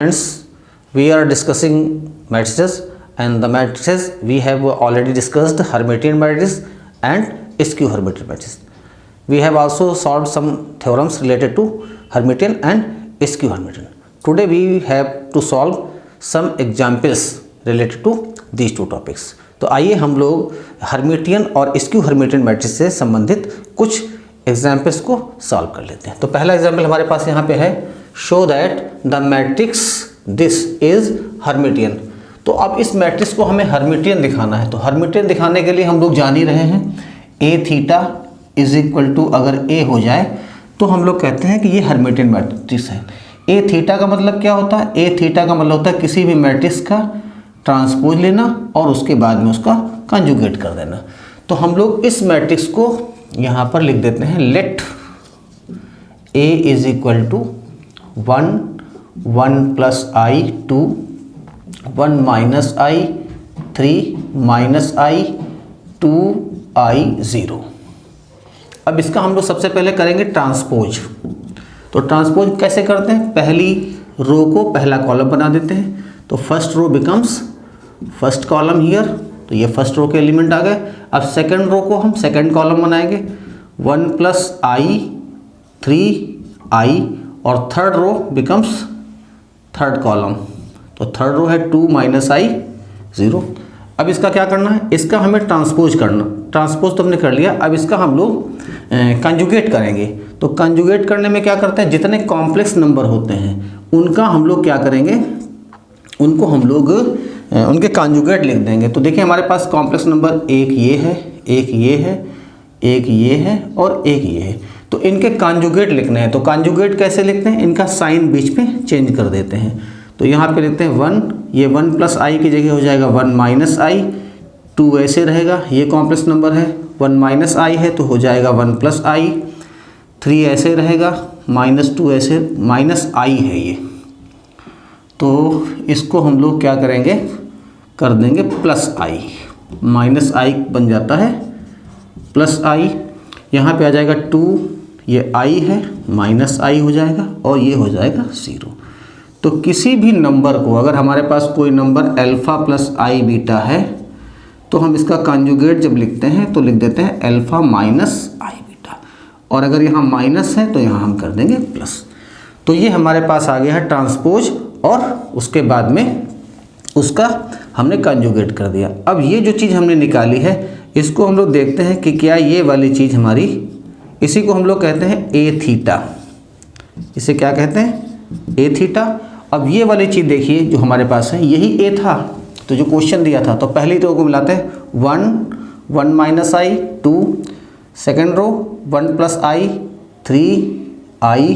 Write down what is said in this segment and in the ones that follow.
Friends, we are discussing matrices, and the matrices we have already discussed Hermitian matrix and skew Hermitian matrix. We have also solved some theorems related to Hermitian and skew Hermitian. Today we have to solve some examples related to these two topics. तो आइए हम लोग Hermitian और skew Hermitian matrix से संबंधित कुछ examples को solve कर लेते हैं। तो पहला एग्जाम्पल हमारे पास यहाँ पे है, show that the matrix this is Hermitian. तो अब इस मैट्रिक्स को हमें हर्मिटियन दिखाना है। तो हर्मिटियन दिखाने के लिए हम लोग जान ही रहे हैं ए थीटा इज इक्वल टू, अगर ए हो जाए तो हम लोग कहते हैं कि ये हर्मिटियन मैट्रिक्स है। ए थीटा का मतलब क्या होता है? ए थीटा का मतलब होता है किसी भी मैट्रिक्स का ट्रांसपोज लेना और उसके बाद में उसका कंजुगेट कर देना। तो हम लोग इस मैट्रिक्स को यहाँ पर लिख देते हैं, let A is equal to 1 plus i 2 1 minus i 3 minus i 2 i 0। अब इसका हम लोग सबसे पहले करेंगे ट्रांसपोज। तो ट्रांसपोज कैसे करते हैं? पहली रो को पहला कॉलम बना देते हैं। तो first row becomes first column here, तो ये फर्स्ट रो के एलिमेंट आ गए। अब सेकंड रो को हम सेकंड कॉलम बनाएंगे, 1 प्लस आई 3 आई, और third row becomes third column. तो थर्ड रो है 2 माइनस आई 0। अब इसका क्या करना है? इसका हमें ट्रांसपोज करना। ट्रांसपोज तो हमने कर लिया, अब इसका हम लोग कंजुगेट करेंगे। तो कंजुगेट करने में क्या करते हैं, जितने कॉम्प्लेक्स नंबर होते हैं उनका हम लोग क्या करेंगे, उनको हम लोग उनके कंजुगेट लिख देंगे। तो देखिए हमारे पास कॉम्प्लेक्स नंबर एक ये है, एक ये है, एक ये है और एक ये है। तो इनके कंजुगेट लिखने हैं। तो कंजुगेट कैसे लिखते हैं? इनका साइन बीच में चेंज कर देते हैं। तो यहाँ पे लिखते हैं 1, ये 1 प्लस आई की जगह हो जाएगा 1 माइनस आई, 2 ऐसे रहेगा, ये कॉम्प्लेक्स नंबर है, 1 माइनस आई है तो हो जाएगा 1 प्लस आई, 3 ऐसे रहेगा, -2 ऐसे, माइनस आई है ये। तो इसको हम लोग क्या करेंगे, कर देंगे प्लस आई, माइनस आई बन जाता है प्लस आई। यहाँ पे आ जाएगा 2, ये आई है, माइनस आई हो जाएगा और ये हो जाएगा 0। तो किसी भी नंबर को, अगर हमारे पास कोई number alpha plus i beta है तो हम इसका कंजुगेट जब लिखते हैं तो लिख देते हैं अल्फ़ा माइनस आई बीटा, और अगर यहाँ माइनस है तो यहाँ हम कर देंगे प्लस। तो ये हमारे पास आ गया है ट्रांसपोज, और उसके बाद में उसका हमने कंजुगेट कर दिया। अब ये जो चीज़ हमने निकाली है इसको हम लोग देखते हैं कि क्या ये वाली चीज़ हमारी, इसी को हम लोग कहते हैं ए थीटा। इसे क्या कहते हैं? ए थीटा। अब ये वाली चीज़ देखिए जो हमारे पास है, यही ए था तो जो क्वेश्चन दिया था। तो पहली रो को मिलाते हैं, 1 minus i 2, second row 1 plus I 3 I,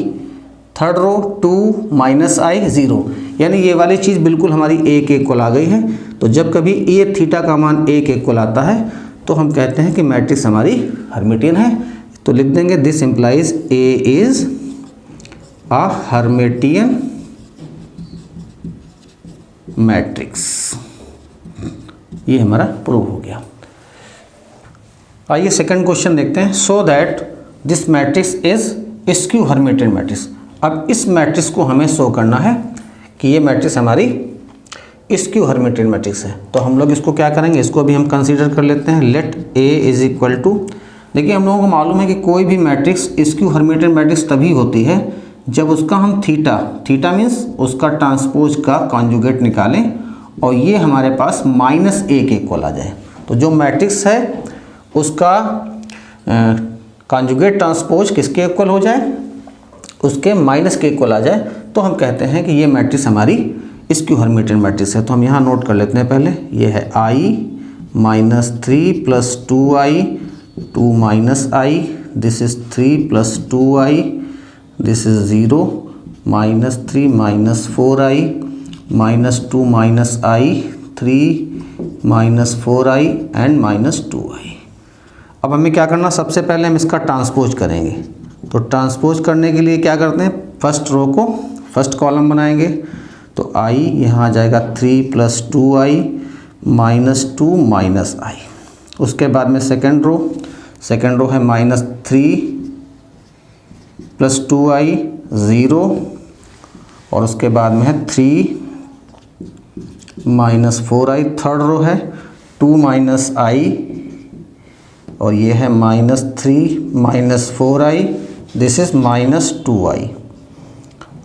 third row 2 minus आई 0। यानी ये वाली चीज़ बिल्कुल हमारी एक इक्वल आ गई है। तो जब कभी ए थीटा का मान एक इक्वल आता है तो हम कहते हैं कि मैट्रिक्स हमारी हर्मिटियन है। तो लिख देंगे this implies A is a Hermitian matrix. ये हमारा प्रूव हो गया। आइए सेकंड क्वेश्चन देखते हैं, so that this matrix is skew Hermitian matrix. अब इस मैट्रिक्स को हमें शो करना है कि ये मैट्रिक्स हमारी स्क्यू हर्मिटियन मैट्रिक्स है। तो हम लोग इसको क्या करेंगे, इसको भी हम कंसीडर कर लेते हैं, let A is equal to, देखिए हम लोगों को मालूम है कि कोई भी मैट्रिक्स स्क्यू हर्मिटियन मैट्रिक्स तभी होती है जब उसका हम थीटा मीन्स उसका ट्रांसपोज का कॉन्जुगेट निकालें और ये हमारे पास -1 के इक्वल आ जाए। तो जो मैट्रिक्स है उसका कॉन्जुगेट ट्रांसपोज किसके इक्वल हो जाए, उसके माइनस के इक्वल आ जाए, तो हम कहते हैं कि ये मैट्रिक्स हमारी स्क्यू हर्मिटियन मैट्रिक्स है। तो हम यहाँ नोट कर लेते हैं पहले, ये है i -3 plus 2i 2 minus I, this is 3 plus 2i, this is 0 -3 minus 4i -2 minus i 3 minus 4i and -2i। अब हमें क्या करना, सबसे पहले हम इसका ट्रांसपोज करेंगे। तो ट्रांसपोज करने के लिए क्या करते हैं, फर्स्ट रो को फर्स्ट कॉलम बनाएंगे। तो i यहाँ आ जाएगा 3 प्लस 2i -2 माइनस आई। उसके बाद में सेकेंड रो है -3 प्लस 2i 0 और उसके बाद में है 3 माइनस 4i, थर्ड रो है 2 माइनस i, और ये है minus 3 minus 4i, this is minus 2i।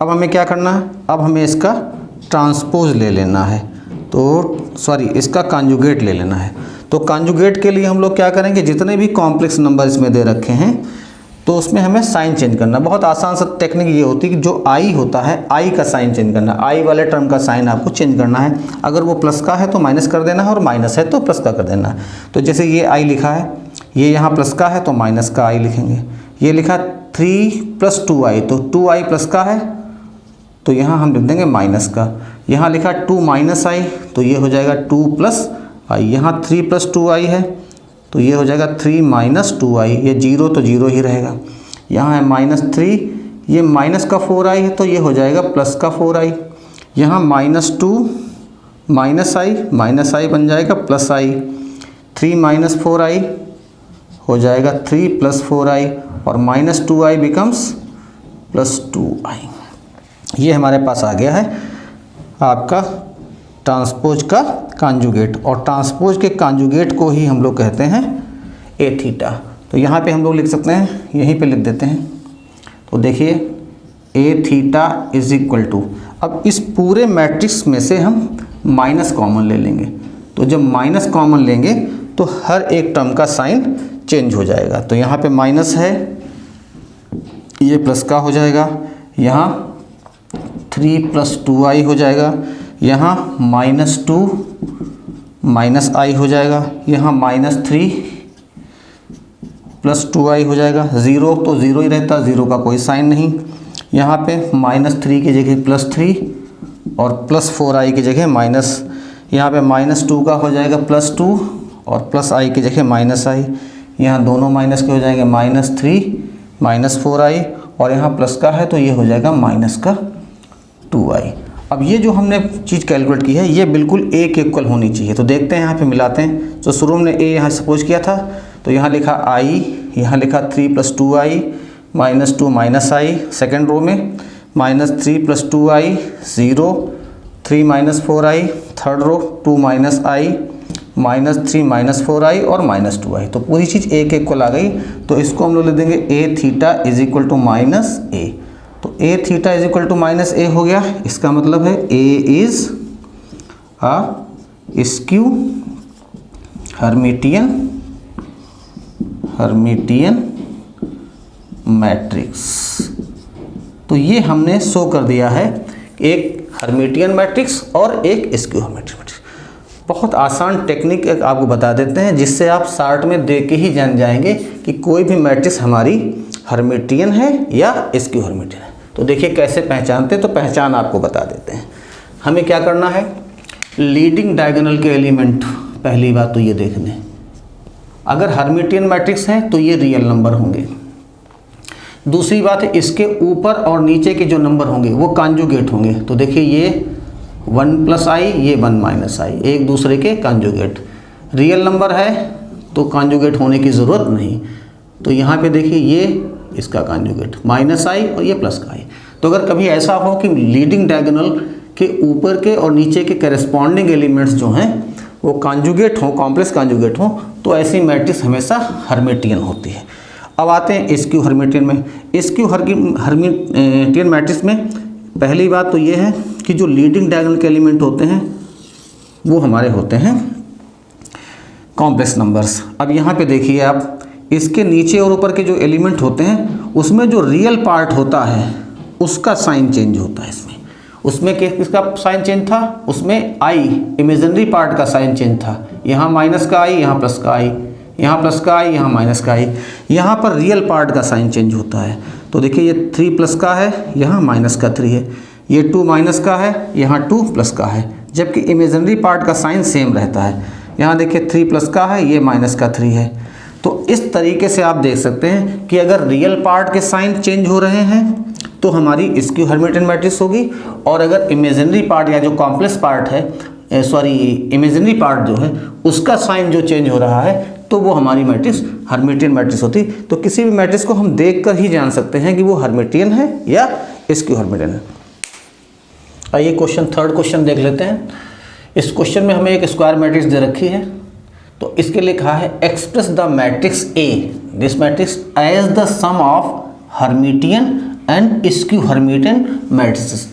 अब हमें क्या करना है, अब हमें इसका ट्रांसपोज ले लेना है, तो सॉरी इसका कॉन्जुगेट ले लेना है। तो कॉन्जुगेट के लिए हम लोग क्या करेंगे, जितने भी कॉम्प्लेक्स नंबर इसमें दे रखे हैं तो उसमें हमें साइन चेंज करना। बहुत आसान सा टेक्निक ये होती है कि जो आई होता है, आई का साइन चेंज करना, आई वाले टर्म का साइन आपको चेंज करना है। अगर वो प्लस का है तो माइनस कर देना है, और माइनस है तो प्लस का कर देना है। तो जैसे ये आई लिखा है, ये यहाँ प्लस का है तो माइनस का आई लिखेंगे। ये लिखा 3 प्लस 2i, तो 2i प्लस का है तो यहाँ हम लिख देंगे माइनस का। यहाँ लिखा 2 माइनस आई, तो ये हो जाएगा 2 प्लस आई। यहाँ 3 प्लस 2i है तो ये हो जाएगा 3 माइनस 2i, ये 0 तो 0 ही रहेगा। यहाँ है माइनस 3, ये माइनस का 4i है तो ये हो जाएगा प्लस का 4i। यहाँ माइनस 2 माइनस आई बन जाएगा प्लस i। 3 माइनस 4i हो जाएगा 3 प्लस 4i, और minus 2i becomes plus 2i। ये हमारे पास आ गया है आपका ट्रांसपोज का कॉन्जुगेट, और ट्रांसपोज के कॉन्जुगेट को ही हम लोग कहते हैं ए थीटा। तो यहाँ पे हम लोग लिख सकते हैं, यहीं पे लिख देते हैं। तो देखिए ए थीटा इज इक्वल टू, अब इस पूरे मैट्रिक्स में से हम माइनस कॉमन ले लेंगे। तो जब माइनस कॉमन लेंगे तो हर एक टर्म का साइन चेंज हो जाएगा। तो यहाँ पे माइनस है, ये प्लस का हो जाएगा। यहाँ 3 प्लस 2i हो जाएगा। यहाँ माइनस 2 माइनस i हो जाएगा। यहाँ माइनस 3 प्लस 2i हो जाएगा। 0 तो 0 ही रहता, 0 का कोई साइन नहीं। यहाँ पे माइनस 3 की जगह प्लस 3, और प्लस 4i की जगह माइनस, यहाँ पे माइनस 2 का हो जाएगा प्लस 2, और प्लस i की जगह माइनस i। यहाँ दोनों माइनस के हो जाएंगे माइनस 3 माइनस 4i, और यहाँ प्लस का है तो ये हो जाएगा माइनस का 2i। अब ये जो हमने चीज़ कैलकुलेट की है ये बिल्कुल a के इक्वल होनी चाहिए। तो देखते हैं यहाँ पे मिलाते हैं। तो शुरू में a यहाँ सपोज किया था, तो यहाँ लिखा i, यहाँ लिखा 3 plus 2i minus 2 minus i। Second row में minus 3 plus 2i 0, 3 minus 4i। Third row 2 minus i minus 3 minus 4i और माइनस 2i। तो पूरी चीज़ a के इक्वल आ गई। तो इसको हम लोग लिख देंगे a theta is equal to minus a। तो a theta is equal to minus a हो गया। इसका मतलब है a is a skew Hermitian matrix. तो ये हमने शो कर दिया है, एक हर्मिटियन मैट्रिक्स और एक स्क्यू हर्मिटियन मैट्रिक्स। बहुत आसान टेक्निक आपको बता देते हैं, जिससे आप शार्ट में देख के ही जान जाएंगे कि कोई भी मैट्रिक्स हमारी हर्मिटियन है या स्क्यू हर्मिटियन है। तो देखिए कैसे पहचानते, तो पहचान आपको बता देते हैं। हमें क्या करना है, लीडिंग डायगोनल के एलिमेंट, पहली बात तो ये देख लें, अगर हर्मिटियन मैट्रिक्स है तो ये रियल नंबर होंगे। दूसरी बात है, इसके ऊपर और नीचे के जो नंबर होंगे वो कॉन्जुगेट होंगे। तो देखिए ये 1 प्लस आई, ये 1 माइनस आई, एक दूसरे के कॉन्जुगेट। रियल नंबर है तो कॉन्जुगेट होने की ज़रूरत नहीं। तो यहाँ पे देखिए ये इसका कॉन्जुगेट माइनस आई और ये प्लस का आई। तो अगर कभी ऐसा हो कि लीडिंग डायगोनल के ऊपर के और नीचे के करेस्पॉन्डिंग एलिमेंट्स जो हैं वो कॉन्जुगेट हों, कॉम्प्लेक्स कॉन्जुगेट हों, तो ऐसी मैट्रिक्स हमेशा हर्मिटियन होती है। अब आते हैं स्क्यू हर्मिटियन में। स्क्यू हर्मिटियन मैट्रिक्स में पहली बात तो ये है कि जो लीडिंग डायगोनल के एलिमेंट होते हैं वो हमारे होते हैं कॉम्प्लेक्स नंबर्स। अब यहाँ पे देखिए आप, इसके नीचे और ऊपर के जो एलिमेंट होते हैं उसमें जो रियल पार्ट होता है उसका साइन चेंज होता है। उसमें किसका साइन चेंज था, उसमें आई इमेजिनरी पार्ट का साइन चेंज था। यहाँ माइनस का आई, यहाँ प्लस का आई, यहाँ प्लस का आई, यहाँ माइनस का आई। यहाँ पर रियल पार्ट का साइन चेंज होता है। तो देखिए ये 3 प्लस का है, यहाँ माइनस का 3 है। ये 2 माइनस का है, यहाँ 2 प्लस का है, जबकि इमेजिनरी पार्ट का साइन सेम रहता है। यहाँ देखिए 3 प्लस का है, ये माइनस का 3 है। तो इस तरीके से आप देख सकते हैं कि अगर रियल पार्ट के साइन चेंज हो रहे हैं तो हमारी स्क्यू हर्मिटियन मैट्रिक्स होगी, और अगर इमेजिनरी पार्ट या जो कॉम्प्लेक्स पार्ट है, इमेजिनरी पार्ट जो है उसका साइन जो चेंज हो रहा है तो वो हमारी मैट्रिक्स हर्मिटियन मैट्रिक्स होती। तो किसी भी मैट्रिक्स को हम देखकर ही जान सकते हैं कि वो हर्मिटियन है या स्क्यू हर्मिटियन है। आइए क्वेश्चन थर्ड क्वेश्चन देख लेते हैं। इस क्वेश्चन में हमें एक स्क्वायर मैट्रिक्स दे रखी है, तो इसके लिए कहा है express the matrix A, this matrix as the sum of Hermitian and skew Hermitian matrix.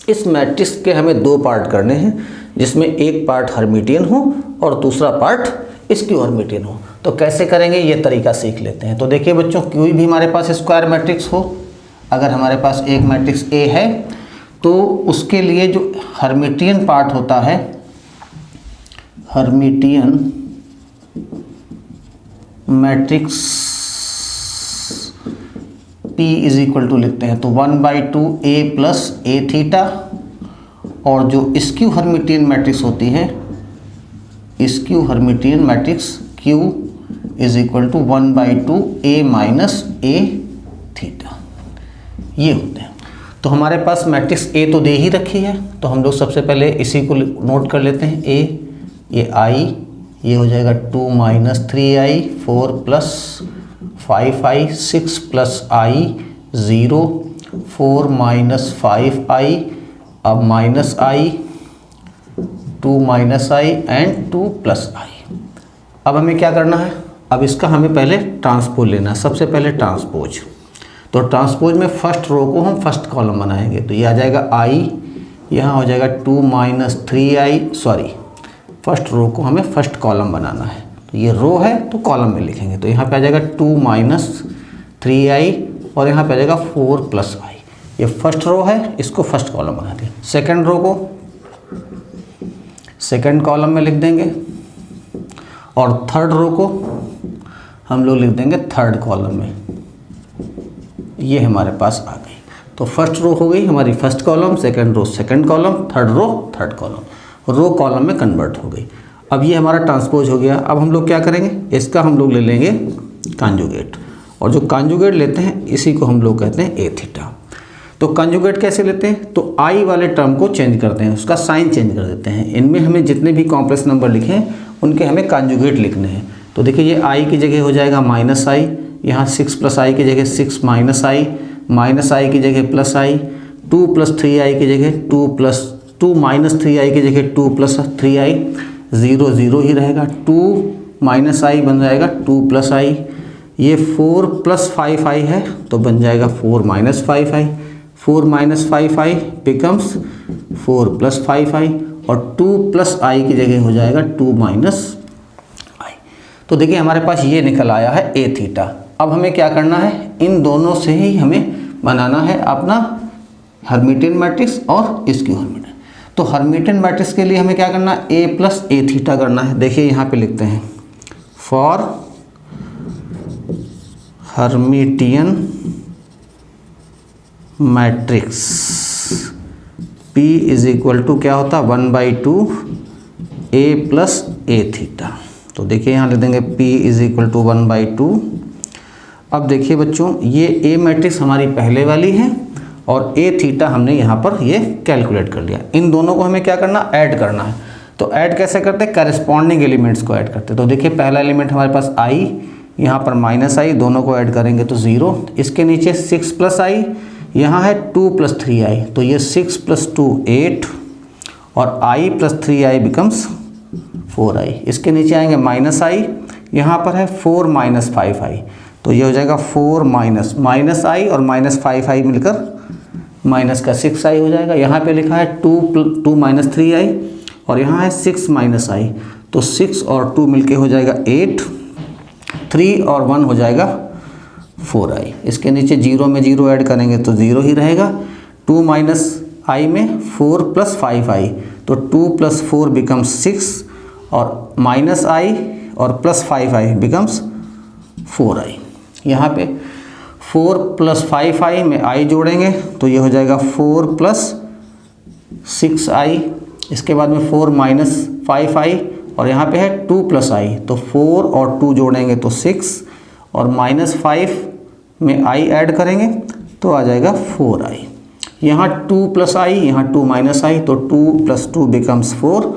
इस मैट्रिक्स के हमें दो पार्ट करने हैं, जिसमें एक पार्ट हर्मिटियन हो और दूसरा पार्ट स्क्यू हर्मिटियन हो। तो कैसे करेंगे ये तरीका सीख लेते हैं। तो देखिए बच्चों, कोई भी हमारे पास स्क्वायर मैट्रिक्स हो, अगर हमारे पास एक मैट्रिक्स ए है तो उसके लिए जो हर्मिटियन पार्ट होता है, Hermitian matrix P is equal to लिखते हैं तो 1/2 A प्लस ए थीटा, और जो स्क्यू हर्मिटियन मैट्रिक्स होती है, skew Hermitian matrix Q is equal to 1/2 A minus A theta, ये होते हैं। तो हमारे पास मैट्रिक्स A तो दे ही रखी है, तो हम लोग सबसे पहले इसी को नोट कर लेते हैं। A, ये I, ये हो जाएगा 2 minus 3i, 4 plus 5i, 6 plus i, 0, 4 minus 5i, अब minus i, 2 minus i and 2 plus i। अब हमें क्या करना है, अब इसका हमें पहले ट्रांसपोज लेना है। सबसे पहले ट्रांसपोज, तो ट्रांसपोज में फर्स्ट रो को हम फर्स्ट कॉलम बनाएंगे, तो ये आ जाएगा i, यहाँ हो जाएगा 2 minus 3i, sorry first row को हमें फर्स्ट कॉलम बनाना है, तो ये रो है तो कॉलम में लिखेंगे। तो यहाँ पे आ जाएगा 2 माइनस 3i और यहाँ पे आ जाएगा 4 प्लस i। ये फर्स्ट रो है, इसको फर्स्ट कॉलम बनाते हैं। सेकंड रो को सेकंड कॉलम में लिख देंगे और थर्ड रो को हम लोग लिख देंगे थर्ड कॉलम में। ये हमारे पास आ गई। तो फर्स्ट रो हो गई हमारी first column, second row second column, third row third column, row column में कन्वर्ट हो गई। अब ये हमारा ट्रांसपोज हो गया। अब हम लोग क्या करेंगे, इसका हम लोग ले लेंगे कॉन्जुगेट, और जो कॉन्जुगेट लेते हैं इसी को हम लोग कहते हैं ए थीटा। तो कॉन्जुगेट कैसे लेते हैं, तो आई वाले टर्म को चेंज करते हैं, उसका साइन चेंज कर देते हैं। इनमें हमें जितने भी कॉम्प्लेक्स नंबर लिखे हैं उनके हमें कॉन्जुगेट लिखने हैं। तो देखिए ये आई की जगह हो जाएगा माइनस आई, यहाँ 6 प्लस आई की जगह 6 माइनस आई, माइनस आई की जगह प्लस आई, 2 प्लस 3i की जगह 2 माइनस 3i की जगह 2 प्लस 3i, 0 0 ही रहेगा, 2 माइनस आई बन जाएगा 2 प्लस आई, ये 4 प्लस 5i है तो बन जाएगा 4 minus 5i, 4 minus 5i becomes 4 plus 5i, और 2 प्लस i की जगह हो जाएगा 2 माइनस i। तो देखिए हमारे पास ये निकल आया है ए थीटा। अब हमें क्या करना है, इन दोनों से ही हमें बनाना है अपना हर्मिटियन मैट्रिक्स और स्क्यू हर्मिटियन। तो हर्मिटियन मैट्रिक्स के लिए हमें क्या करना है, ए प्लस ए थीटा करना है। देखिए यहाँ पे लिखते हैं for Hermitian matrix P is equal to क्या होता है 1/2 A प्लस ए थीटा। तो देखिए यहाँ लिख देंगे P इज इक्वल टू 1/2। अब देखिए बच्चों, ये ए मैट्रिक्स हमारी पहले वाली है और ए थीटा हमने यहाँ पर ये कैलकुलेट कर लिया। इन दोनों को हमें क्या करना, ऐड करना है। तो ऐड कैसे करते हैं, करस्पॉन्डिंग एलिमेंट्स को ऐड करते हैं। तो देखिए पहला एलिमेंट हमारे पास आई, यहाँ पर माइनस आई, दोनों को ऐड करेंगे तो 0। इसके नीचे 6 प्लस आई, यहाँ है 2 प्लस 3i, तो ये 6 प्लस 2 8 और i plus 3i becomes 4i। इसके नीचे आएंगे माइनस आई, यहाँ पर है 4 माइनस 5i, तो ये हो जाएगा 4 माइनस आई और माइनस 5i मिलकर माइनस का 6i हो जाएगा। यहाँ पे लिखा है 2 माइनस 3i और यहाँ है 6 माइनस i, तो 6 और 2 मिलके हो जाएगा 8, 3 और 1 हो जाएगा 4i। इसके नीचे 0 में 0 ऐड करेंगे तो 0 ही रहेगा। 2 माइनस i में 4 प्लस 5i, तो 2 प्लस 4 बिकम्स 6 और माइनस i और प्लस 5i बिकम्स 4i। यहाँ पे 4 प्लस 5i में i जोड़ेंगे तो ये हो जाएगा 4 प्लस 6i। इसके बाद में 4 माइनस 5i और यहाँ पे है 2 प्लस i, तो 4 और 2 जोड़ेंगे तो 6 और माइनस 5 में i ऐड करेंगे तो आ जाएगा 4i। यहाँ 2 प्लस i, यहाँ 2 माइनस i, तो 2 प्लस 2 बिकम्स 4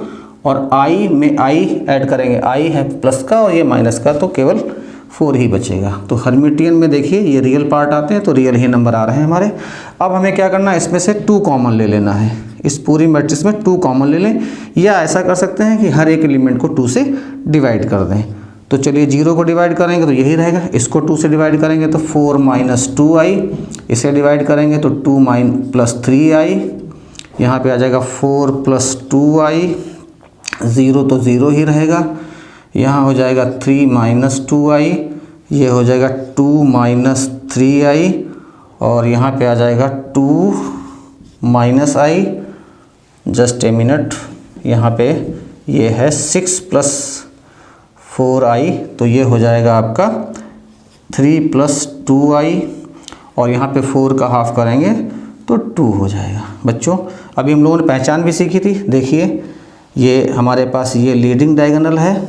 और i में i ऐड करेंगे, i है प्लस का और ये माइनस का, तो केवल 4 ही बचेगा। तो हर्मिटियन में देखिए ये रियल पार्ट आते हैं तो रियल ही नंबर आ रहे हैं हमारे। अब हमें क्या करना है, इसमें से 2 कॉमन ले लेना है। इस पूरी मैट्रिक्स में 2 कॉमन ले लें, या ऐसा कर सकते हैं कि हर एक एलिमेंट को 2 से डिवाइड कर दें। तो चलिए 0 को डिवाइड करेंगे तो यही रहेगा, इसको 2 से डिवाइड करेंगे तो 4 माइनस 2i, इसे डिवाइड करेंगे तो 2 प्लस 3i, यहाँ पे आ जाएगा 4 प्लस 2i, 0 तो 0 ही रहेगा, यहाँ हो जाएगा 3 माइनस 2i, ये हो जाएगा 2 माइनस 3i, और यहाँ पे आ जाएगा 2 minus i, just a minute, यहाँ पे ये है 6 प्लस 4i, तो ये हो जाएगा आपका 3 प्लस 2i, और यहाँ पे 4 का हाफ करेंगे तो 2 हो जाएगा। बच्चों अभी हम लोगों ने पहचान भी सीखी थी, देखिए ये हमारे पास ये लीडिंग डायगोनल है,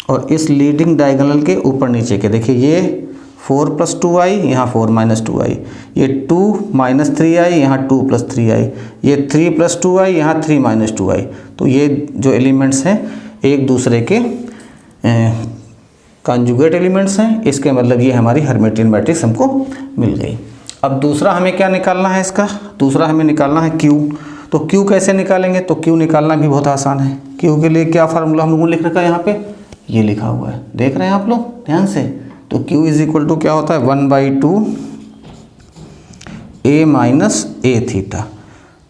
और इस लीडिंग डायगोनल के ऊपर नीचे के देखिए ये 4 प्लस 2i, यहाँ 4 माइनस 2i, ये 2 माइनस 3i, यहाँ 2 प्लस 3i, ये 3 प्लस 2i, यहाँ 3 माइनस 2i। तो ये जो एलिमेंट्स हैं एक दूसरे के कॉन्जुगेट एलिमेंट्स हैं, इसके मतलब ये हमारी हर्मिटियन मैट्रिक्स हमको मिल गई। अब दूसरा हमें क्या निकालना है, इसका दूसरा हमें निकालना है Q। तो Q कैसे निकालेंगे, तो Q निकालना भी बहुत आसान है। Q के लिए क्या फार्मूला हम लोगों ने लिख रखा है, यहाँ पे ये लिखा हुआ है, देख रहे हैं आप लोग ध्यान से। तो Q इज इक्वल टू क्या होता है 1/2 a माइनस a थीटा।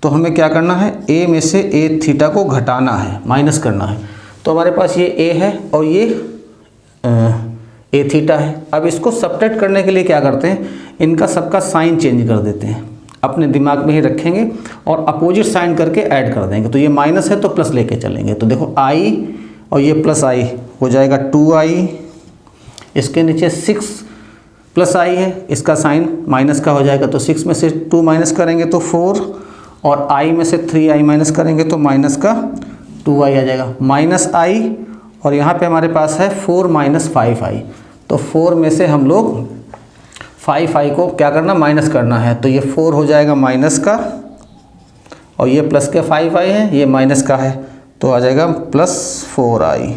तो हमें क्या करना है, a में से a थीटा को घटाना है, माइनस करना है। तो हमारे पास ये a है और ये a थीटा है। अब इसको सब्ट्रैक्ट करने के लिए क्या करते हैं, इनका सबका साइन चेंज कर देते हैं, अपने दिमाग में ही रखेंगे और अपोजिट साइन करके ऐड कर देंगे। तो ये माइनस है तो प्लस लेके चलेंगे, तो देखो i और ये प्लस i हो जाएगा 2i, इसके नीचे 6 प्लस i है, इसका साइन माइनस का हो जाएगा, तो 6 में से 2 माइनस करेंगे तो 4, और i में से 3i माइनस करेंगे तो माइनस का 2i आ जाएगा, माइनस i, और यहाँ पे हमारे पास है 4 माइनस 5i। तो 4 में से हम लोग 5i को क्या करना, माइनस करना है, तो ये 4 हो जाएगा माइनस का, और ये प्लस के 5i है, ये माइनस का है, तो आ जाएगा प्लस 4i।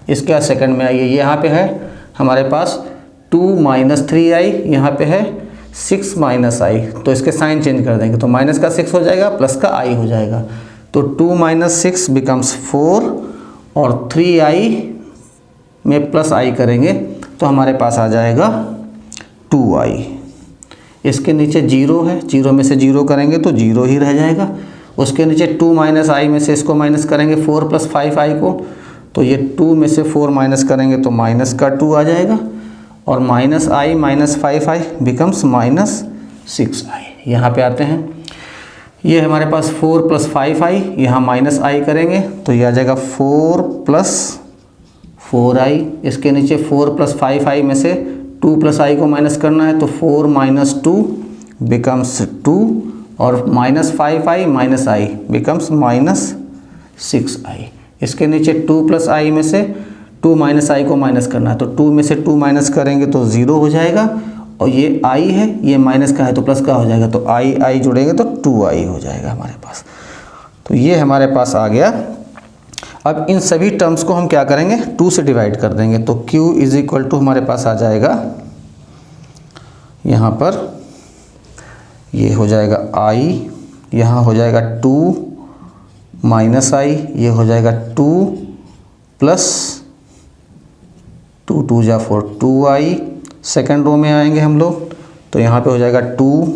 इसके सेकंड में आइए, ये यहाँ पे है हमारे पास 2 माइनस 3i, यहाँ पे है 6 माइनस i, तो इसके साइन चेंज कर देंगे, तो माइनस का 6 हो जाएगा, प्लस का i हो जाएगा, तो 2 माइनस 6 बिकम्स 4, और 3i में प्लस i करेंगे तो हमारे पास आ जाएगा 2i। इसके नीचे 0 है, 0 में से 0 करेंगे तो 0 ही रह जाएगा। उसके नीचे 2 माइनस i में से इसको माइनस करेंगे 4 प्लस 5i को, तो ये 2 में से 4 माइनस करेंगे तो माइनस का 2 आ जाएगा, और minus i minus 5i becomes minus 6i। यहाँ पे आते हैं, ये हमारे पास 4 प्लस 5i, यहाँ माइनस i करेंगे तो ये आ जाएगा 4 प्लस 4i। इसके नीचे 4 प्लस 5i में से 2 प्लस i को माइनस करना है, तो 4 माइनस 2 बिकम्स 2, और minus 5i minus i becomes minus 6i। इसके नीचे 2 प्लस i में से 2 माइनस i को माइनस करना है, तो 2 में से 2 माइनस करेंगे तो 0 हो जाएगा, और ये i है, ये माइनस का है तो प्लस का हो जाएगा, तो i जुड़ेंगे तो 2i हो जाएगा हमारे पास। तो ये हमारे पास आ गया। अब इन सभी टर्म्स को हम क्या करेंगे, 2 से डिवाइड कर देंगे, तो Q इज इक्वल टू हमारे पास आ जाएगा, यहाँ पर ये हो जाएगा i, यहाँ हो जाएगा 2 माइनस i, ये हो जाएगा 2 प्लस 2 2 जा 4 2i। सेकेंड रो में आएंगे हम लोग, तो यहाँ पे हो जाएगा 2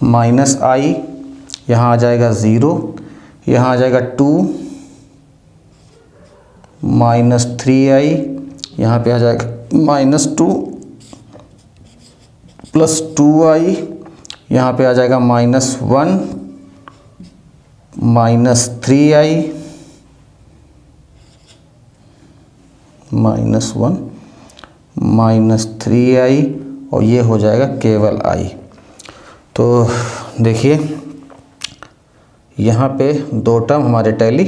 माइनस i, यहाँ आ जाएगा 0, यहाँ आ जाएगा 2 माइनस 3i, यहाँ पे आ जाएगा माइनस 2 प्लस 2i, यहाँ पे आ जाएगा minus 1 minus 3i minus 1 minus 3i, और ये हो जाएगा केवल i। तो देखिए यहाँ पे 2 टर्म हमारे टैली,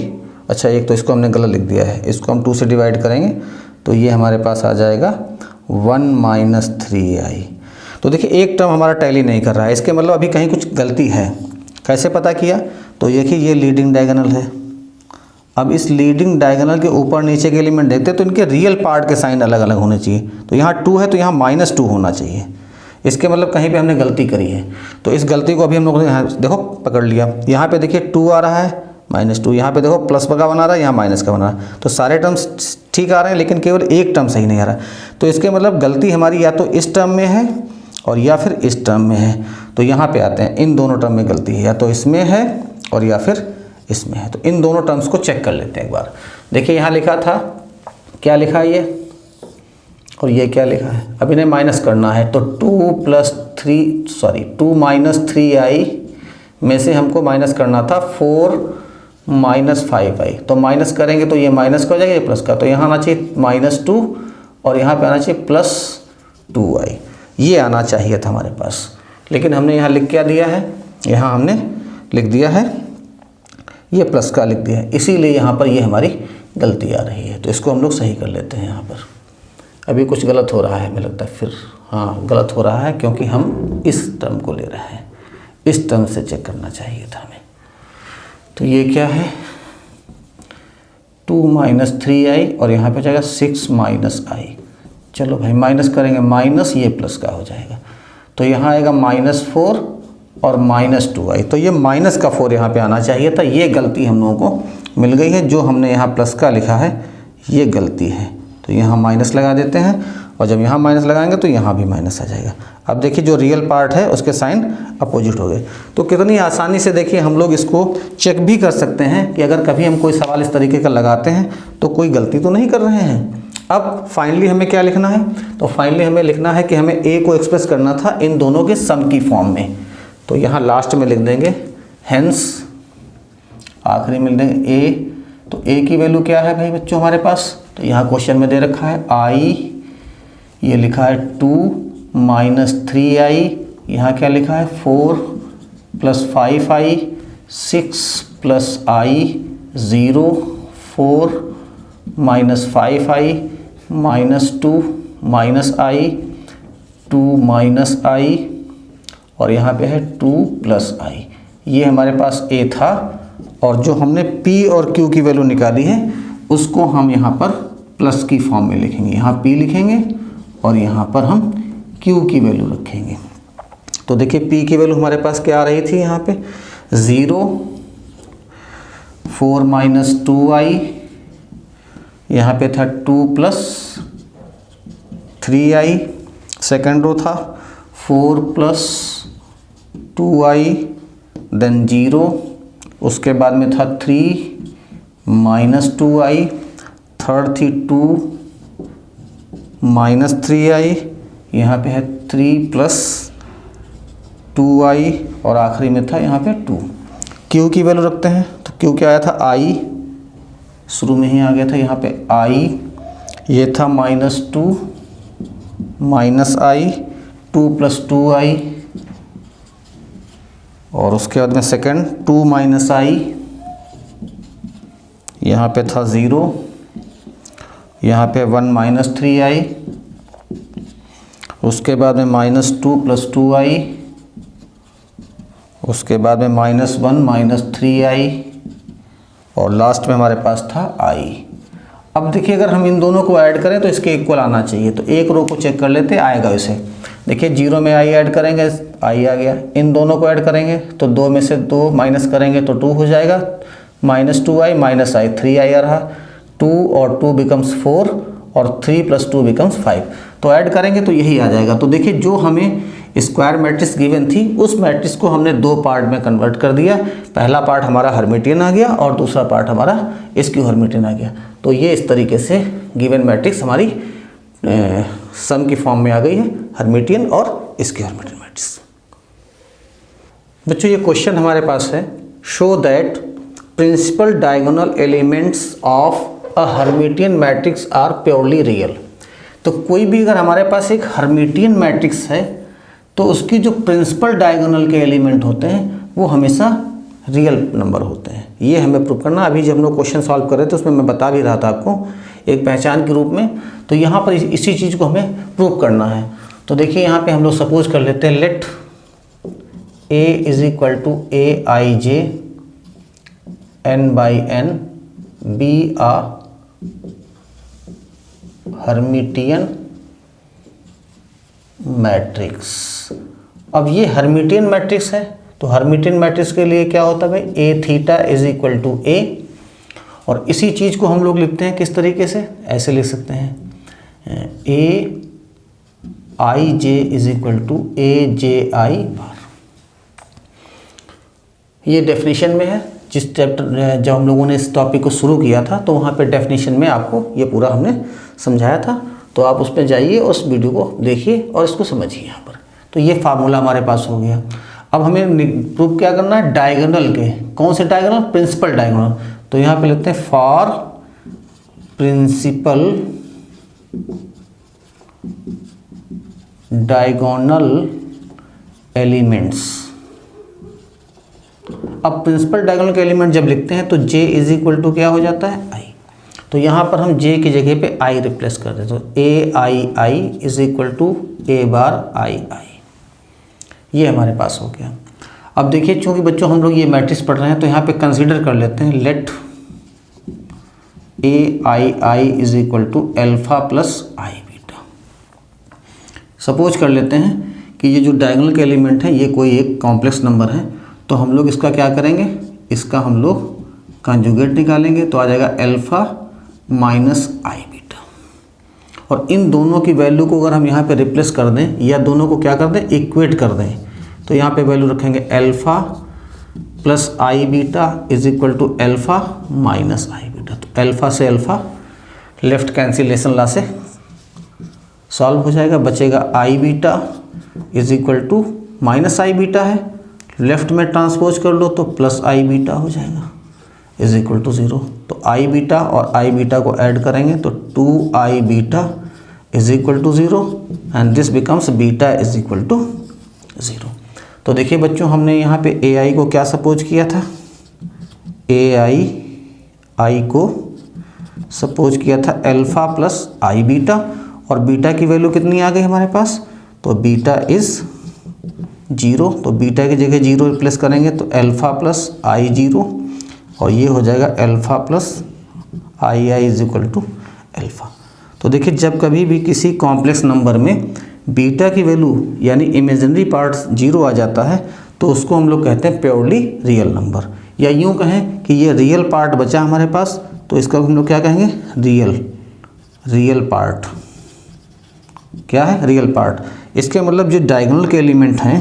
अच्छा एक तो इसको हमने गलत लिख दिया है, इसको हम 2 से डिवाइड करेंगे तो ये हमारे पास आ जाएगा 1 माइनस 3i। तो देखिए एक टर्म हमारा टैली नहीं कर रहा है, इसके मतलब अभी कहीं कुछ गलती है। कैसे पता किया, तो देखिए ये लीडिंग डायगोनल है। अब इस लीडिंग डायगोनल के ऊपर नीचे के एलिमेंट देखते हैं तो इनके रियल पार्ट के साइन अलग अलग होने चाहिए। तो यहाँ 2 है तो यहाँ -2 होना चाहिए, इसके मतलब कहीं पे हमने गलती करी है। तो इस गलती को अभी हम लोगों ने यहाँ देखो पकड़ लिया। यहाँ पे देखिए 2 आ रहा है -2, यहाँ पे देखो प्लस का बना रहा है, यहाँ माइनस का बना रहा है। तो सारे टर्म्स ठीक आ रहे हैं लेकिन केवल एक टर्म सही नहीं आ रहा। तो इसके मतलब गलती हमारी या तो इस टर्म में है और या फिर इस टर्म में है। तो यहाँ पे आते हैं, इन दोनों टर्म में गलती है, या तो इसमें है और या फिर इसमें है। तो इन दोनों टर्म्स को चेक कर लेते हैं एक बार। देखिए यहाँ लिखा था, क्या लिखा है ये और ये क्या लिखा है। अब इन्हें माइनस करना है तो 2 माइनस 3i में से हमको माइनस करना था 4 माइनस 5i। तो माइनस करेंगे तो ये माइनस का हो जाएगा, ये प्लस का। तो यहाँ आना चाहिए -2 और यहाँ पे आना चाहिए +2i। ये आना चाहिए था हमारे पास, लेकिन हमने यहाँ लिख क्या दिया है, यहाँ हमने लिख दिया है ये प्लस का लिख दिया है, इसीलिए यहाँ पर ये हमारी गलती आ रही है। तो इसको हम लोग सही कर लेते हैं। यहाँ पर अभी कुछ गलत हो रहा है, मुझे लगता है फिर हाँ गलत हो रहा है, क्योंकि हम इस टर्म को ले रहे हैं, इस टर्म से चेक करना चाहिए था हमें। तो ये क्या है 2 माइनस 3i और यहाँ पे जाएगा 6 माइनस i। चलो भाई माइनस करेंगे, माइनस ये प्लस का हो जाएगा। तो यहाँ आएगा -4 और -2i। तो ये माइनस का 4 यहाँ पे आना चाहिए था। ये गलती हम लोगों को मिल गई है, जो हमने यहाँ प्लस का लिखा है ये गलती है। तो यहाँ माइनस लगा देते हैं और जब यहाँ माइनस लगाएंगे तो यहाँ भी माइनस आ जाएगा। अब देखिए जो रियल पार्ट है उसके साइन अपोजिट हो गए। तो कितनी आसानी से देखिए हम लोग इसको चेक भी कर सकते हैं कि अगर कभी हम कोई सवाल इस तरीके का लगाते हैं तो कोई गलती तो नहीं कर रहे हैं। अब फाइनली हमें क्या लिखना है, तो फाइनली हमें लिखना है कि हमें a को एक्सप्रेस करना था इन दोनों के सम की फॉर्म में। तो यहाँ लास्ट में लिख देंगे हेंस, आखिरी में लिख देंगे a। तो a की वैल्यू क्या है भाई बच्चों हमारे पास, तो यहाँ क्वेश्चन में दे रखा है i, ये लिखा है 2 माइनस 3i, यहाँ क्या लिखा है 4 plus 5i, 6 plus i, 0, 4 minus 5i, -2 minus i, 2 minus i और यहाँ पे है 2 प्लस i। ये हमारे पास a था और जो हमने p और q की वैल्यू निकाली है उसको हम यहाँ पर प्लस की फॉर्म में लिखेंगे। यहाँ p लिखेंगे और यहाँ पर हम q की वैल्यू रखेंगे। तो देखिए p की वैल्यू हमारे पास क्या आ रही थी, यहाँ पे 0, 4 माइनस 2i, यहाँ पे था 2 प्लस 3i, सेकेंड रो था 4 प्लस 2i, देन 0, उसके बाद में था 3 माइनस 2i, थर्ड थी 2 माइनस 3i, यहाँ पे है 3 प्लस 2i और आखिरी में था यहाँ पे 2। q की वैल्यू रखते हैं तो q क्या आया था i, शुरू में ही आ गया था यहाँ पे i, ये था -2 माइनस i, 2 प्लस 2i और उसके बाद में सेकंड 2 माइनस i, यहाँ पे था 0, यहाँ पे 1 माइनस 3i, उसके बाद में -2 प्लस 2i, उसके बाद में -1 माइनस 3i और लास्ट में हमारे पास था i। अब देखिए अगर हम इन दोनों को ऐड करें तो इसके इक्वल आना चाहिए। तो एक रो को चेक कर लेते, आएगा इसे। देखिए 0 में i ऐड करेंगे, i आ गया। इन दोनों को ऐड करेंगे तो 2 में से 2 माइनस करेंगे तो 2 हो जाएगा, -2i माइनस i, 3i आ रहा, 2 और 2 बिकम्स 4 और 3 प्लस 2 बिकम्स 5। तो ऐड करेंगे तो यही आ जाएगा। तो देखिए जो हमें स्क्वायर मैट्रिक्स गिवन थी उस मैट्रिक्स को हमने 2 पार्ट में कन्वर्ट कर दिया। पहला पार्ट हमारा हर्मिटियन आ गया और दूसरा पार्ट हमारा स्क्यू हर्मिटियन आ गया। तो ये इस तरीके से गिवन मैट्रिक्स हमारी सम की फॉर्म में आ गई है, हर्मिटियन और स्क्यू हर्मिटियन मैट्रिक्स। बच्चों ये क्वेश्चन हमारे पास है, show that principal diagonal elements of a Hermitian matrix are purely real. तो कोई भी अगर हमारे पास एक हर्मिटियन मैट्रिक्स है तो उसकी जो प्रिंसिपल डायगोनल के एलिमेंट होते हैं वो हमेशा रियल नंबर होते हैं। ये हमें प्रूव करना। अभी जब हम लोग क्वेश्चन सॉल्व कर रहे थे उसमें मैं बता भी रहा था आपको एक पहचान के रूप में। तो यहाँ पर इसी चीज़ को हमें प्रूव करना है। तो देखिए यहाँ पे हम लोग सपोज कर लेते हैं, let a is equal to aij n by n be a Hermitian matrix. अब ये हर्मिटियन मैट्रिक्स है, तो हर्मिटियन मैट्रिक्स के लिए क्या होता है भाई, ए थीटा इज इक्वल टू ए। और इसी चीज़ को हम लोग लिखते हैं किस तरीके से, ऐसे लिख सकते हैं ए i j is equal to ए जे आई बार। ये डेफिनेशन में है, जिस चैप्टर जब हम लोगों ने इस टॉपिक को शुरू किया था तो वहाँ पे डेफिनेशन में आपको ये पूरा हमने समझाया था। तो आप उसमें जाइए, उस वीडियो को देखिए और इसको समझिए यहाँ पर। तो ये फार्मूला हमारे पास हो गया। अब हमें प्रूफ क्या करना है, डायगोनल के। कौन से डायगोनल, प्रिंसिपल डायगोनल। तो यहाँ पे लिखते हैं फॉर प्रिंसिपल डायगोनल एलिमेंट्स। अब प्रिंसिपल डायगोनल के एलिमेंट जब लिखते हैं तो j इज इक्वल टू क्या हो जाता है, i। तो यहाँ पर हम j की जगह पे i रिप्लेस कर दें, तो a i is equal to a bar i। ये हमारे पास हो गया। अब देखिए, चूंकि बच्चों हम लोग ये मैट्रिक्स पढ़ रहे हैं तो यहाँ पे कंसीडर कर लेते हैं let ai is equal to alpha plus i beta. Suppose कर लेते हैं कि ये जो डायगोनल के एलिमेंट है ये कोई एक कॉम्प्लेक्स नंबर है, तो हम लोग इसका क्या करेंगे, इसका हम लोग कंजुगेट निकालेंगे, तो आ जाएगा एल्फा माइनस आई बीटा। और इन दोनों की वैल्यू को अगर हम यहाँ पे रिप्लेस कर दें या दोनों को क्या कर दें, इक्वेट कर दें, तो यहाँ पे वैल्यू रखेंगे alpha plus i beta is equal to alpha minus i beta. तो एल्फा से एल्फा लेफ्ट कैंसिलेशन ला से सॉल्व हो जाएगा, बचेगा i beta is equal to minus i beta है, लेफ्ट में ट्रांसपोज कर लो तो प्लस आई बीटा हो जाएगा इज इक्वल टू 0। तो आई बीटा और आई बीटा को ऐड करेंगे तो 2i beta is equal to 0 and this becomes beta is equal to 0। तो देखिए बच्चों, हमने यहाँ पे ai को क्या सपोज किया था, ai को सपोज किया था एल्फा प्लस आई बीटा, और बीटा की वैल्यू कितनी आ गई हमारे पास, तो बीटा इज 0। तो बीटा की जगह 0 रिप्लेस करेंगे तो एल्फा प्लस आई 0, और ये हो जाएगा alpha plus i is equal to alpha. तो देखिए, जब कभी भी किसी कॉम्प्लेक्स नंबर में बीटा की वैल्यू यानी इमेजिनरी पार्ट 0 आ जाता है तो उसको हम लोग कहते हैं प्योरली रियल नंबर, या यूँ कहें कि ये रियल पार्ट बचा हमारे पास तो इसका हम लोग क्या कहेंगे, रियल पार्ट। क्या है, रियल पार्ट। इसके मतलब जो डायगोनल के एलिमेंट हैं,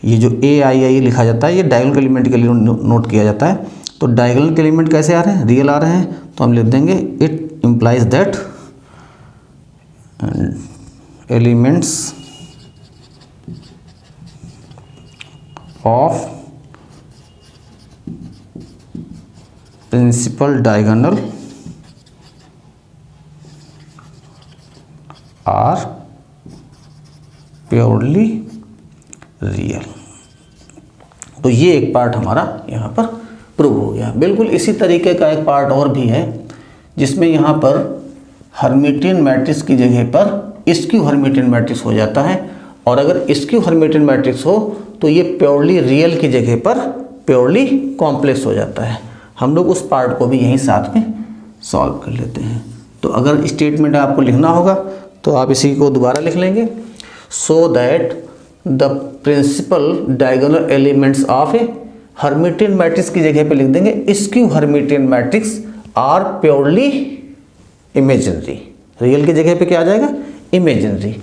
ये जो ai लिखा जाता है, ये डायगोनल के एलिमेंट के लिए नोट किया जाता है। तो डायगोनल के एलिमेंट कैसे आ रहे हैं, रियल आ रहे हैं, तो हम लिख देंगे it implies that elements of principal diagonal are purely real. तो ये एक पार्ट हमारा यहाँ पर प्रूव हो गया। बिल्कुल इसी तरीके का एक पार्ट और भी है जिसमें यहाँ पर हर्मिटियन मैट्रिक्स की जगह पर स्क्यू हर्मिटियन मैट्रिक्स हो जाता है, और अगर स्क्यू हर्मिटियन मैट्रिक्स हो तो ये प्योरली रियल की जगह पर प्योरली कॉम्प्लेक्स हो जाता है। हम लोग उस पार्ट को भी यहीं साथ में सॉल्व कर लेते हैं। तो अगर स्टेटमेंट आपको लिखना होगा तो आप इसी को दोबारा लिख लेंगे, so that the principal diagonal elements of a Hermitian matrix की जगह पे लिख देंगे skew Hermitian matrix are purely imaginary. Real की जगह पे क्या आ जाएगा, इमेजिनरी।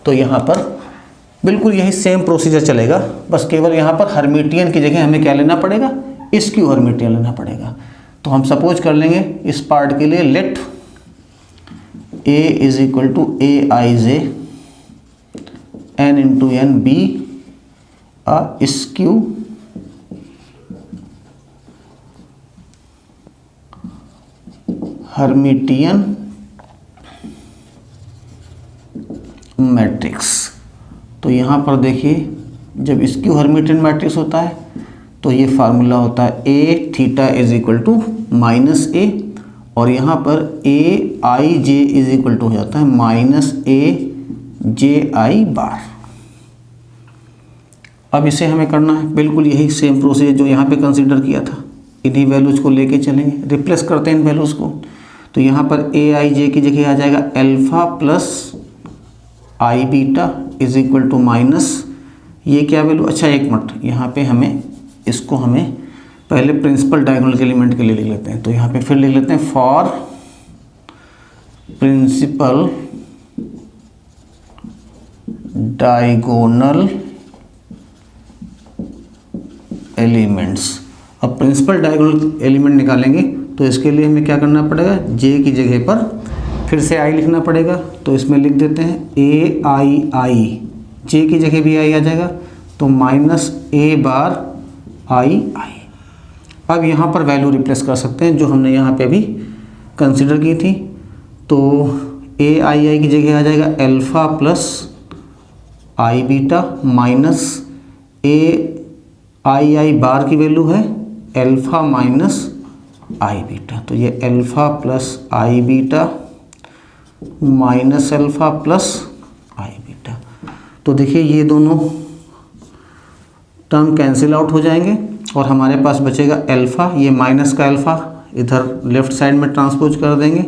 तो यहाँ पर बिल्कुल यही सेम प्रोसीजर चलेगा, बस केवल यहाँ पर हर्मिटियन की जगह हमें क्या लेना पड़ेगा, स्क्यू हर्मिटियन लेना पड़ेगा। तो हम सपोज कर लेंगे इस पार्ट के लिए let a is equal to a i j n into n be skew Hermitian matrix. तो यहाँ पर देखिए, जब स्क्यू हर्मिटियन मैट्रिक्स होता है तो ये फार्मूला होता है A theta is equal to minus A, और यहाँ पर a i j is equal to हो जाता है माइनस ए जे आई बार। अब इसे हमें करना है बिल्कुल यही सेम प्रोसीजर जो यहाँ पे कंसीडर किया था, इन्हीं वैल्यूज को लेके चलेंगे, रिप्लेस करते हैं इन वैल्यूज़ को। तो यहाँ पर ए आई जे की जगह आ जाएगा alpha plus i beta is equal to minus ये क्या वैल्यू, अच्छा एक मिनट, यहाँ पे हमें इसको हमें पहले प्रिंसिपल डायगोनल के एलिमेंट के लिए लिख लेते हैं। तो यहाँ पे फिर लिख लेते हैं फॉर प्रिंसिपल डायगोनल एलिमेंट्स। अब प्रिंसिपल डायगोनल एलिमेंट निकालेंगे तो इसके लिए हमें क्या करना पड़ेगा, जे की जगह पर फिर से आई लिखना पड़ेगा। तो इसमें लिख देते हैं ए आई आई, जे की जगह भी आई आ जाएगा तो माइनस ए बार आई आई। अब यहाँ पर वैल्यू रिप्लेस कर सकते हैं जो हमने यहाँ पे भी कंसिडर की थी। तो ए आई आई की जगह आ जाएगा alpha plus i beta minus ए आई आई बार की वैल्यू है अल्फ़ा माइनस आई बीटा। तो ये alpha plus i beta minus alpha plus i beta. तो देखिए ये दोनों टर्म कैंसिल आउट हो जाएंगे और हमारे पास बचेगा अल्फ़ा, ये माइनस का अल्फ़ा इधर लेफ्ट साइड में ट्रांसपोज कर देंगे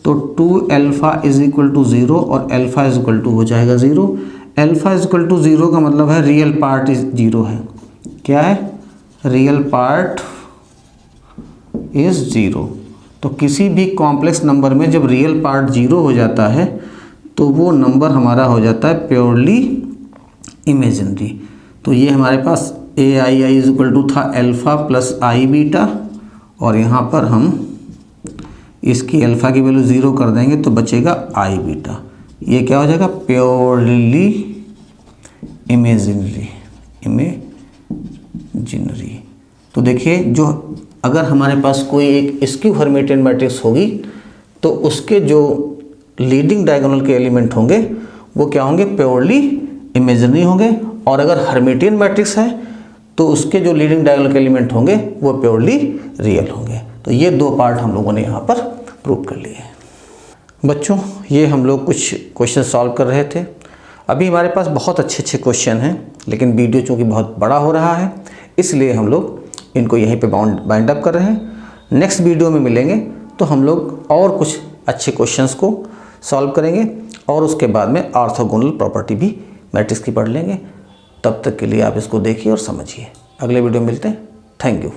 तो 2 अल्फ़ा इज इक्वल टू 0 और अल्फ़ा इज इक्वल टू हो जाएगा 0। अल्फ़ा इज इक्वल टू 0 का मतलब है रियल पार्ट इज 0 है। क्या है, रियल पार्ट इज 0। तो किसी भी कॉम्प्लेक्स नंबर में जब रियल पार्ट 0 हो जाता है तो वो नंबर हमारा हो जाता है प्योरली इमेजिनरी। तो ये हमारे पास ए आई आई इज इक्वल टू था अल्फ़ा प्लस आई बीटा और यहाँ पर हम इसकी अल्फ़ा की वैल्यू 0 कर देंगे तो बचेगा आई बीटा। ये क्या हो जाएगा, प्योरली इमेजिनरी। तो देखिए जो अगर हमारे पास कोई एक स्क्यू हर्मिटियन मैट्रिक्स होगी तो उसके जो लीडिंग डायगोनल के एलिमेंट होंगे वो क्या होंगे, प्योरली इमेजिनरी होंगे। और अगर हर्मिटियन मैट्रिक्स है तो उसके जो लीडिंग डायगोनल के एलिमेंट होंगे वो प्योरली रियल होंगे। तो ये दो पार्ट हम लोगों ने यहाँ पर प्रूव कर लिए। बच्चों ये हम लोग कुछ क्वेश्चन सॉल्व कर रहे थे। अभी हमारे पास बहुत अच्छे क्वेश्चन हैं लेकिन वीडियो चूँकि बहुत बड़ा हो रहा है इसलिए हम लोग इनको यहीं पे बाइंड अप कर रहे हैं। नेक्स्ट वीडियो में मिलेंगे तो हम लोग और कुछ अच्छे क्वेश्चंस को सॉल्व करेंगे और उसके बाद में ऑर्थोगोनल प्रॉपर्टी भी मैट्रिक्स की पढ़ लेंगे। तब तक के लिए आप इसको देखिए और समझिए। अगले वीडियो में मिलते हैं। Thank you.